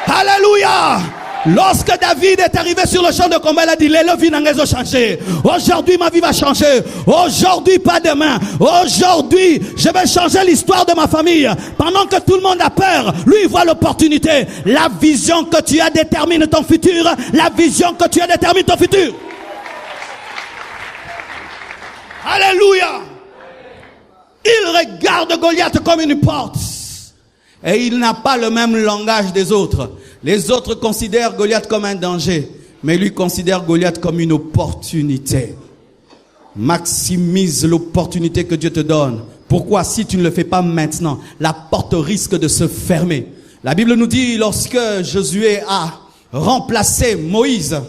Alléluia. Lorsque David est arrivé sur le champ de combat, il a dit, les vies n'ont changé. Aujourd'hui, ma vie va changer. Aujourd'hui, pas demain. Aujourd'hui, je vais changer l'histoire de ma famille. Pendant que tout le monde a peur, lui, il voit l'opportunité. La vision que tu as détermine ton futur. Alléluia. Il regarde Goliath comme une porte. Et il n'a pas le même langage des autres. Les autres considèrent Goliath comme un danger, mais lui considère Goliath comme une opportunité. Maximise l'opportunité que Dieu te donne. Pourquoi? Si tu ne le fais pas maintenant, la porte risque de se fermer. La Bible nous dit, lorsque Josué a remplacé Moïse,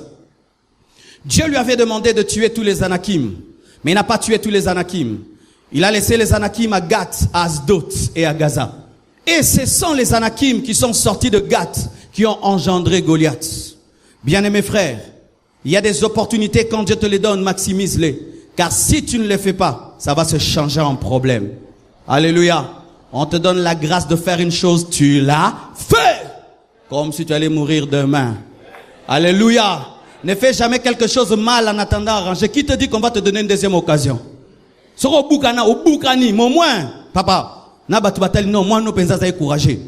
Dieu lui avait demandé de tuer tous les Anakim, mais il n'a pas tué tous les Anakim. Il a laissé les Anakim à Gath, à Asdod et à Gaza. Et ce sont les Anakim qui sont sortis de Gath qui ont engendré Goliath. Bien-aimés frères, il y a des opportunités, quand Dieu te les donne, maximise-les. Car si tu ne les fais pas, ça va se changer en problème. Alléluia. On te donne la grâce de faire une chose, tu l'as fait. Comme si tu allais mourir demain. Alléluia. Ne fais jamais quelque chose mal en attendant arranger. Qui te dit qu'on va te donner une deuxième occasion? Soro boukana, au boukani, au moins, papa. Non, moi, nous pensons à encourager.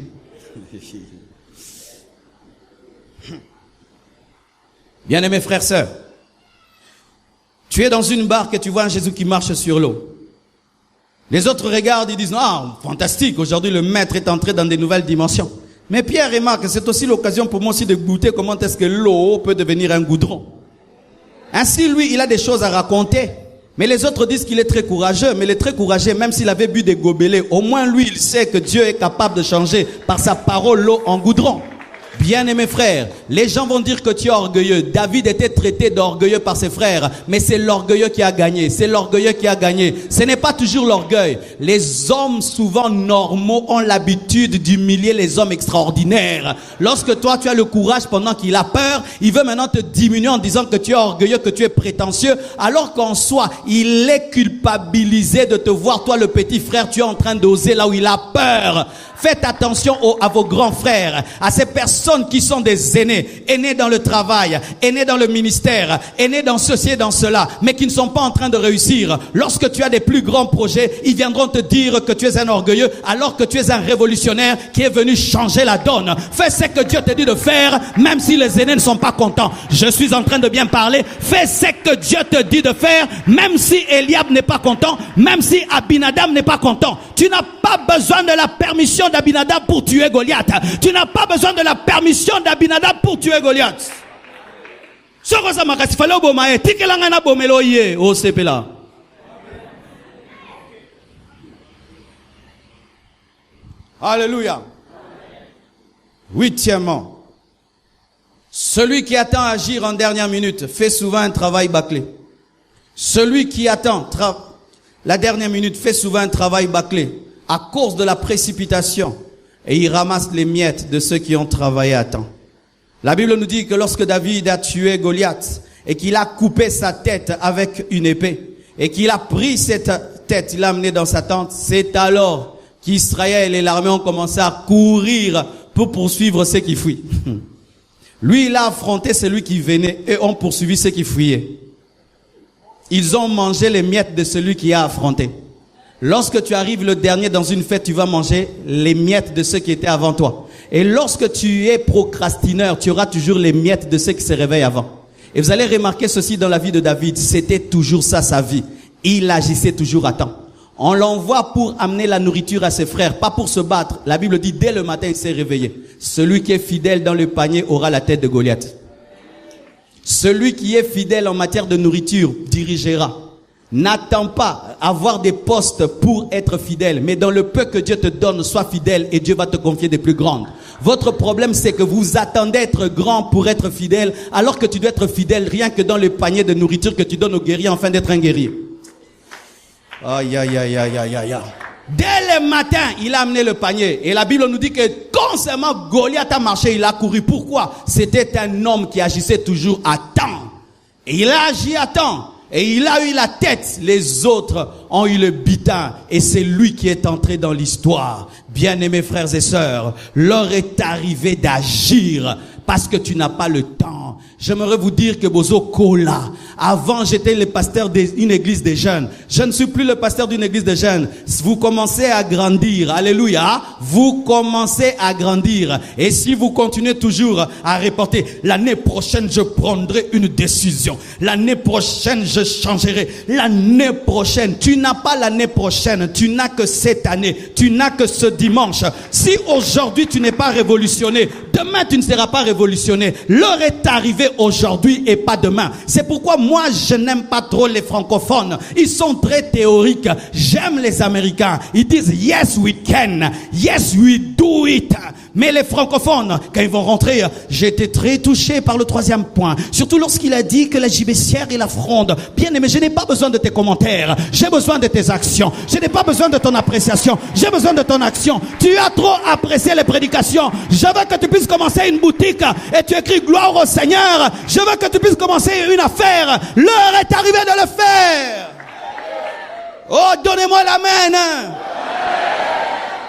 Bien-aimés frères, sœurs, tu es dans une barque et tu vois un Jésus qui marche sur l'eau. Les autres regardent et disent, ah, fantastique, aujourd'hui le maître est entré dans des nouvelles dimensions. Mais Pierre remarque, c'est aussi l'occasion pour moi aussi de goûter comment est-ce que l'eau peut devenir un goudron. Ainsi, lui, il a des choses à raconter. Mais les autres disent qu'il est très courageux. Mais il est très courageux, même s'il avait bu des gobelets. Au moins, lui, il sait que Dieu est capable de changer par sa parole l'eau en goudron. Bien-aimés frères, les gens vont dire que tu es orgueilleux. David était traité d'orgueilleux par ses frères, mais c'est l'orgueilleux qui a gagné. C'est l'orgueilleux qui a gagné. Ce n'est pas toujours l'orgueil. Les hommes souvent normaux ont l'habitude d'humilier les hommes extraordinaires. Lorsque toi tu as le courage pendant qu'il a peur, il veut maintenant te diminuer en disant que tu es orgueilleux, que tu es prétentieux, alors qu'en soi, il est culpabilisé de te voir, toi le petit frère, tu es en train d'oser là où il a peur. Faites attention à vos grands frères, à ces personnes personnes qui sont des aînés, aînés dans le travail, aînés dans le ministère, aînés dans ceci et dans cela, mais qui ne sont pas en train de réussir. Lorsque tu as des plus grands projets, ils viendront te dire que tu es un orgueilleux, alors que tu es un révolutionnaire qui est venu changer la donne. Fais ce que Dieu te dit de faire, même si les aînés ne sont pas contents. Je suis en train de bien parler. Fais ce que Dieu te dit de faire, même si Eliab n'est pas content, même si Abinadab n'est pas content. Tu n'as pas besoin de la permission d'Abinadab pour tuer Goliath. Tu n'as pas besoin de la permission d'Abinadab pour tuer Goliath. Alléluia. Huitièmement, celui qui attend à agir en dernière minute fait souvent un travail bâclé. Celui qui attend la dernière minute fait souvent un travail bâclé à cause de la précipitation. Et il ramasse les miettes de ceux qui ont travaillé à temps. La Bible nous dit que lorsque David a tué Goliath et qu'il a coupé sa tête avec une épée et qu'il a pris cette tête, il l'a amenée dans sa tente, c'est alors qu'Israël et l'armée ont commencé à courir pour poursuivre ceux qui fuient. Lui, il a affronté celui qui venait et ont poursuivi ceux qui fuyaient. Ils ont mangé les miettes de celui qui a affronté. Lorsque tu arrives le dernier dans une fête, tu vas manger les miettes de ceux qui étaient avant toi. Et lorsque tu es procrastineur, tu auras toujours les miettes de ceux qui se réveillent avant. Et vous allez remarquer ceci dans la vie de David. C'était toujours ça sa vie. Il agissait toujours à temps. On l'envoie pour amener la nourriture à ses frères, pas pour se battre. La Bible dit, dès le matin, il s'est réveillé. Celui qui est fidèle dans le panier aura la tête de Goliath. Celui qui est fidèle en matière de nourriture dirigera. N'attends pas avoir des postes pour être fidèle, mais dans le peu que Dieu te donne, sois fidèle et Dieu va te confier des plus grandes. Votre problème, c'est que vous attendez être grand pour être fidèle, alors que tu dois être fidèle rien que dans le panier de nourriture que tu donnes aux guerriers afin d'être un guerrier. Aïe, aïe, aïe, aïe, aïe, aïe. Dès le matin, il a amené le panier. Et la Bible nous dit que quand seulement Goliath a marché, il a couru. Pourquoi? C'était un homme qui agissait toujours à temps. Et il a agi à temps. Et il a eu la tête, les autres ont eu le butin. Et c'est lui qui est entré dans l'histoire. Bien-aimés frères et sœurs, l'heure est arrivée d'agir parce que tu n'as pas le temps. J'aimerais vous dire que Bozo Kola, avant j'étais le pasteur d'une église des jeunes. Je ne suis plus le pasteur d'une église des jeunes. Vous commencez à grandir. Alléluia. Vous commencez à grandir. Et si vous continuez toujours à reporter, l'année prochaine je prendrai une décision. L'année prochaine je changerai. L'année prochaine. Tu n'as pas l'année prochaine. Tu n'as que cette année. Tu n'as que ce dimanche. Si aujourd'hui tu n'es pas révolutionné, demain tu ne seras pas révolutionné. L'heure est arrivée aujourd'hui et pas demain. C'est pourquoi moi je n'aime pas trop les francophones. Ils sont très théoriques. J'aime les Américains. Ils disent yes we can, yes we do it. Mais les francophones, quand ils vont rentrer, j'ai été très touché par le troisième point. Surtout lorsqu'il a dit que la gibecière et la fronde. Bien aimé, je n'ai pas besoin de tes commentaires. J'ai besoin de tes actions. Je n'ai pas besoin de ton appréciation. J'ai besoin de ton action. Tu as trop apprécié les prédications. Je veux que tu puisses commencer une boutique et tu écris gloire au Seigneur. Je veux que tu puisses commencer une affaire. L'heure est arrivée de le faire. Oh, donnez-moi l'amen.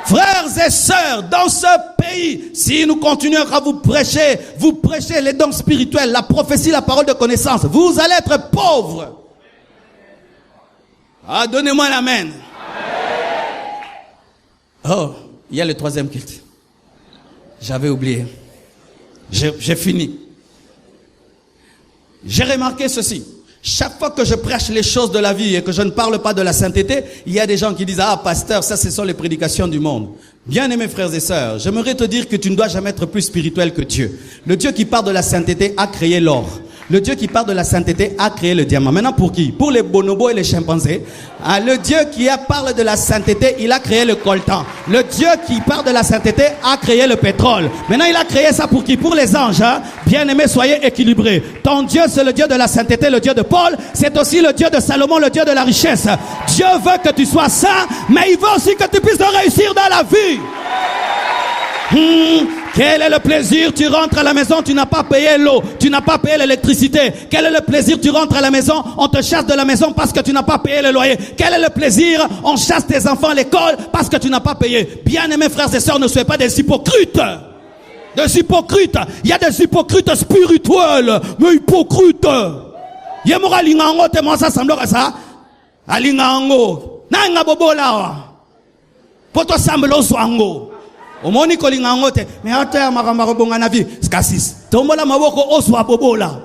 Frères et sœurs, dans ce pays, si nous continuons à vous prêchez les dons spirituels, la prophétie, la parole de connaissance, vous allez être pauvres. Ah, donnez-moi l'amen. Oh, il y a le troisième culte. J'avais oublié. J'ai fini. J'ai remarqué ceci. Chaque fois que je prêche les choses de la vie et que je ne parle pas de la sainteté, il y a des gens qui disent « Ah, pasteur, ça ce sont les prédications du monde ». Bien-aimés frères et sœurs, j'aimerais te dire que tu ne dois jamais être plus spirituel que Dieu. Le Dieu qui parle de la sainteté a créé l'or. Le Dieu qui parle de la sainteté a créé le diamant. Maintenant pour qui? Pour les bonobos et les chimpanzés. Le Dieu qui parle de la sainteté, il a créé le coltan. Le Dieu qui parle de la sainteté a créé le pétrole. Maintenant il a créé ça pour qui? Pour les anges. Hein? Bien-aimés, soyez équilibrés. Ton Dieu c'est le Dieu de la sainteté, le Dieu de Paul. C'est aussi le Dieu de Salomon, le Dieu de la richesse. Dieu veut que tu sois saint, mais il veut aussi que tu puisses réussir dans la vie. Quel est le plaisir? Tu rentres à la maison, tu n'as pas payé l'eau, tu n'as pas payé l'électricité. Quel est le plaisir? Tu rentres à la maison, on te chasse de la maison parce que tu n'as pas payé le loyer. Quel est le plaisir? On chasse tes enfants à l'école parce que tu n'as pas payé. Bien-aimés frères et sœurs, ne soyez pas des hypocrites. Des hypocrites. Il y a des hypocrites spirituels, mais hypocrites. Yemora lingango te mo sa samlo ka sa. Alingango. Na nga bobola wa. Poto samlo swango. Omoni ko lingango te. Me ata makamako bonga na vi. Skasis. Tombola maboko oswa bobola.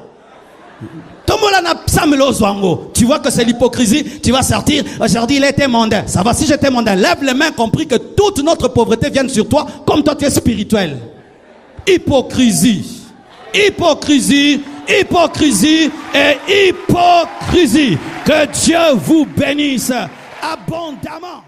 Tombola na samlo swango. Tu vois que c'est l'hypocrisie. Tu vas sortir. Aujourd'hui il était mondain. Ça va si j'étais mondain. Lève les mains, compris que toute notre pauvreté vient sur toi. Comme toi tu es spirituel. Hypocrisie, hypocrisie, hypocrisie et hypocrisie. Que Dieu vous bénisse abondamment.